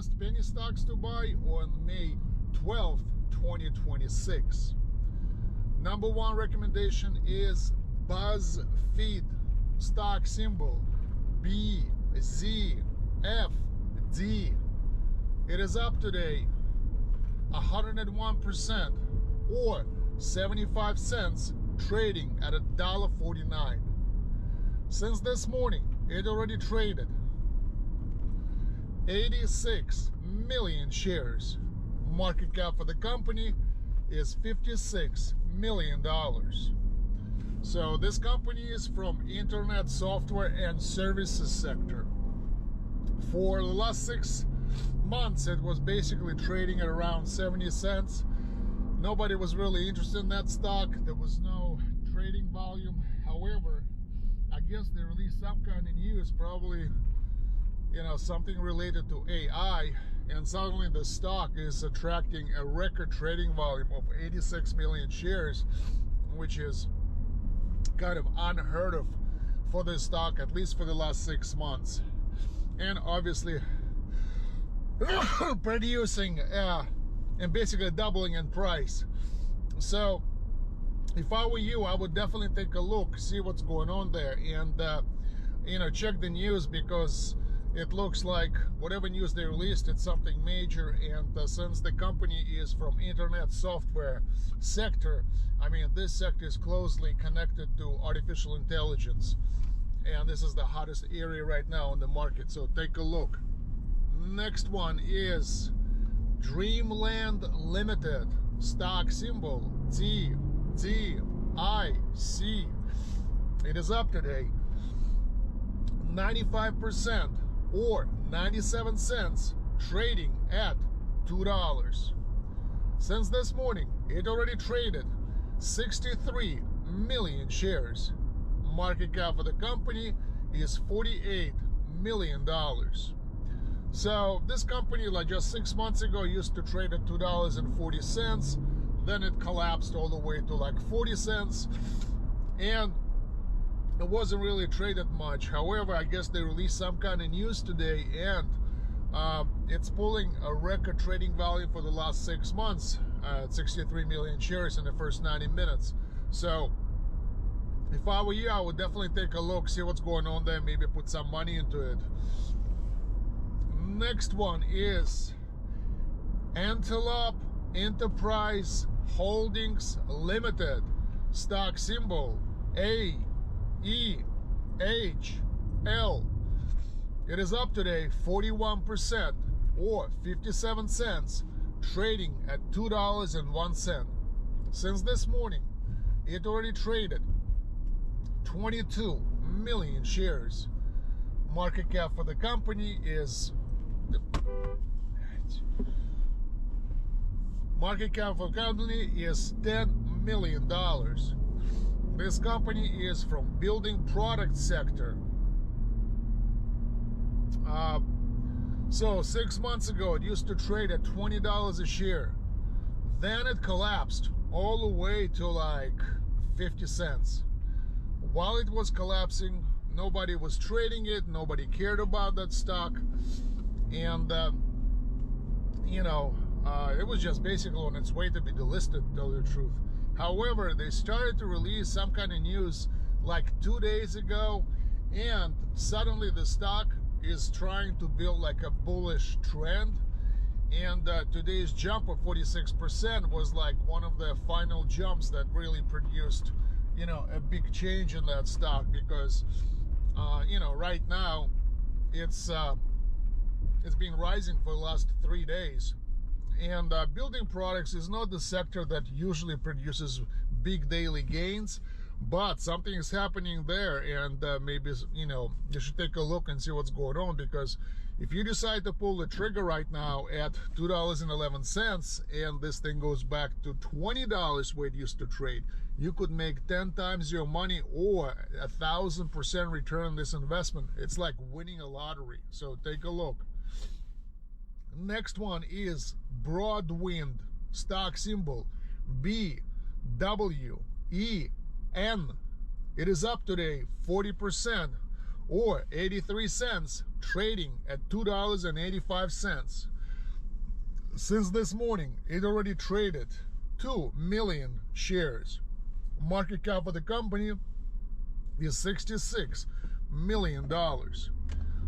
best penny stocks to buy on May 12th, 2026. Number one recommendation is BuzzFeed, stock symbol BZFD. It is up today 101% or 75 cents, trading at $1.49. Since this morning, it already traded 86 million shares. Market cap for the company is $56 million. So this company is from internet software and services sector. For the last 6 months, it was basically trading at around 70 cents. Nobody was really interested in that stock. There was no trading volume. However, I guess they released some kind of news, probably, you know, something related to AI, and suddenly the stock is attracting a record trading volume of 86 million shares, which is kind of unheard of for this stock, at least for the last 6 months. And obviously producing and basically doubling in price. So if I were you, I would definitely take a look, see what's going on there, and you know, check the news, because it looks like whatever news they released, it's something major. And since the company is from internet software sector, I mean, this sector is closely connected to artificial intelligence, and this is the hottest area right now in the market. So take a look. Next one is Dreamland Limited, stock symbol DDIC. It is up today 95% or 97 cents, trading at $2. Since this morning, it already traded 63 million shares. Market cap for the company is $48 million. So this company, like just 6 months ago, used to trade at $2.40. Then it collapsed all the way to like 40 cents. And it wasn't really traded much. However, I guess they released some kind of news today, and it's pulling a record trading value for the last 6 months. 63 million shares in the first 90 minutes. So if I were you, I would definitely take a look, see what's going on there, maybe put some money into it. Next one is Antelope Enterprise Holdings Limited, stock symbol AEHL. It is up today 41% or 57 cents, trading at $2.01. Since this morning, it already traded 22 million shares. Market cap for the company is $10 million. This company is from building product sector. So 6 months ago, it used to trade at $20 a share. Then it collapsed all the way to like 50 cents. While it was collapsing, nobody was trading it, nobody cared about that stock, and you know, it was just basically on its way to be delisted, to tell the truth. However, they started to release some kind of news like 2 days ago, and suddenly the stock is trying to build like a bullish trend. And today's jump of 46% was like one of the final jumps that really produced, you know, a big change in that stock, because you know, right now it's been rising for the last 3 days. And building products is not the sector that usually produces big daily gains, but something is happening there, and maybe, you know, you should take a look and see what's going on, because if you decide to pull the trigger right now at $2.11 and this thing goes back to $20 where it used to trade, you could make 10 times your money or 1,000% return on this investment. It's like winning a lottery. So take a look. Next one is Broadwind, stock symbol BWEN. It is up today 40% or 83 cents, trading at $2.85. Since this morning, it already traded 2 million shares. Market cap of the company is $66 million.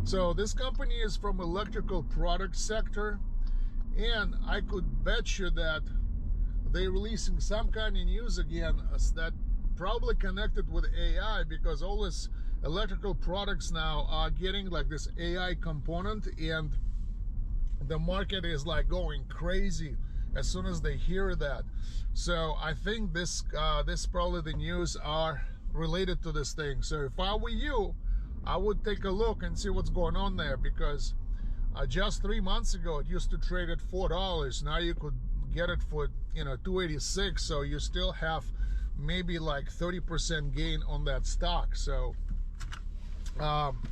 So this company is from electrical product sector, and I could bet you that they're releasing some kind of news again that probably connected with AI, because all this electrical products now are getting like this AI component, and the market is like going crazy as soon as they hear that. So I think this probably the news are related to this thing. So if I were you, I would take a look and see what's going on there, because just 3 months ago it used to trade at $4. Now you could get it for, you know, $2.86. So you still have maybe like 30% gain on that stock. So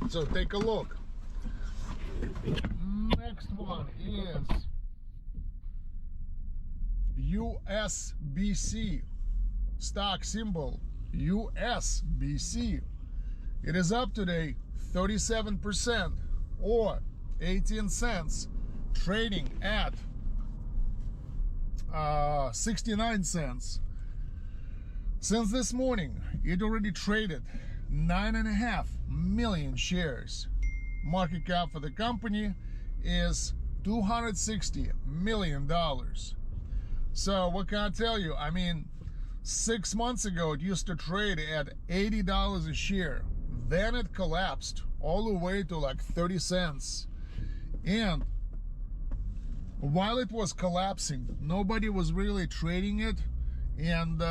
so take a look. Next one is USBC, stock symbol USBC. It is up today 37%, or 18 cents, trading at 69 cents. Since this morning, it already traded 9.5 million shares. Market cap for the company is $260 million. So what can I tell you? I mean, 6 months ago, it used to trade at $80 a share. Then it collapsed all the way to like 30 cents. And while it was collapsing, nobody was really trading it. And,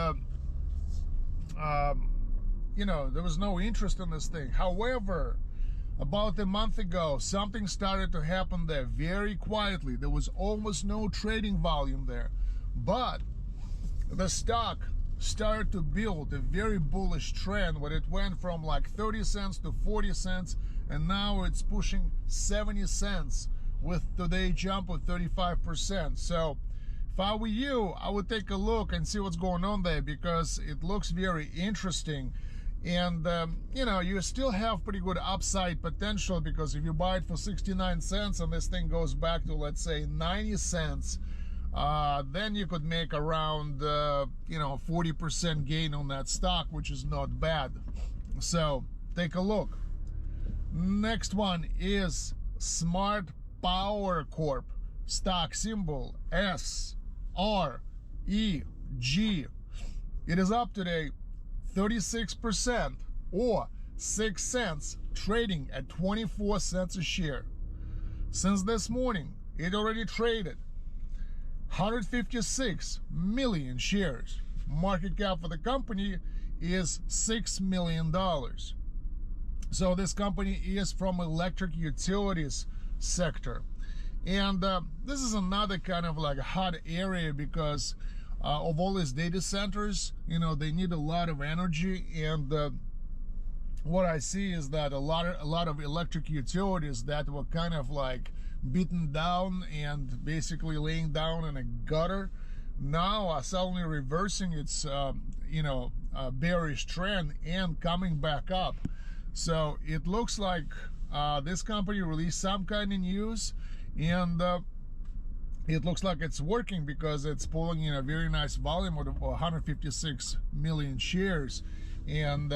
you know, there was no interest in this thing. However, about a month ago, something started to happen there very quietly. There was almost no trading volume there. But the stock started to build a very bullish trend where it went from like 30 cents to 40 cents, and now it's pushing 70 cents with today's jump of 35%. So if I were you, I would take a look and see what's going on there, because it looks very interesting. And you know, you still have pretty good upside potential, because if you buy it for 69 cents and this thing goes back to, let's say, 90 cents, then you could make around you know, 40% gain on that stock, which is not bad. So take a look. Next one is Smart Power Corp, stock symbol SREG. It is up today 36%, or 6 cents, trading at 24 cents a share. Since this morning, it already traded 156 million shares. Market cap for the company is $6 million. So this company is from electric utilities sector. And this is another kind of like a hot area, because of all these data centers, you know, they need a lot of energy. And what I see is that a lot of electric utilities that were kind of like beaten down and basically laying down in a gutter now are suddenly reversing its you know, bearish trend and coming back up. So it looks like this company released some kind of news, and it looks like it's working, because it's pulling in a very nice volume of 156 million shares, and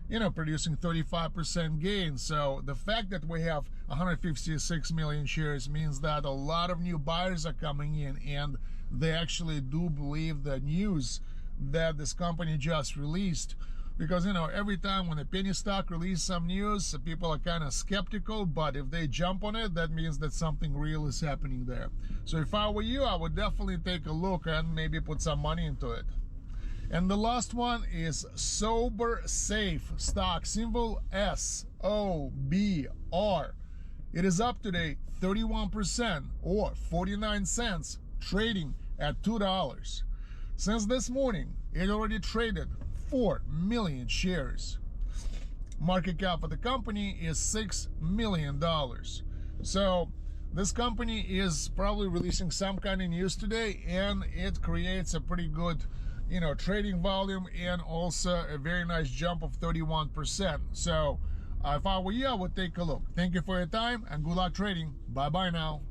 you know, producing 35% gain. So the fact that we have 156 million shares means that a lot of new buyers are coming in, and they actually do believe the news that this company just released. Because, you know, every time when a penny stock releases some news, people are kind of skeptical, but if they jump on it, that means that something real is happening there. So if I were you, I would definitely take a look and maybe put some money into it. And the last one is SoberSafe, stock symbol SOBR. It is up today 31%, or 49 cents, trading at $2. Since this morning, it already traded 4 million shares. Market cap for the company is $6 million. So this company is probably releasing some kind of news today, and it creates a pretty good, you know, trading volume, and also a very nice jump of 31%. So If I were you, I would take a look. Thank you for your time and good luck trading. Bye bye now.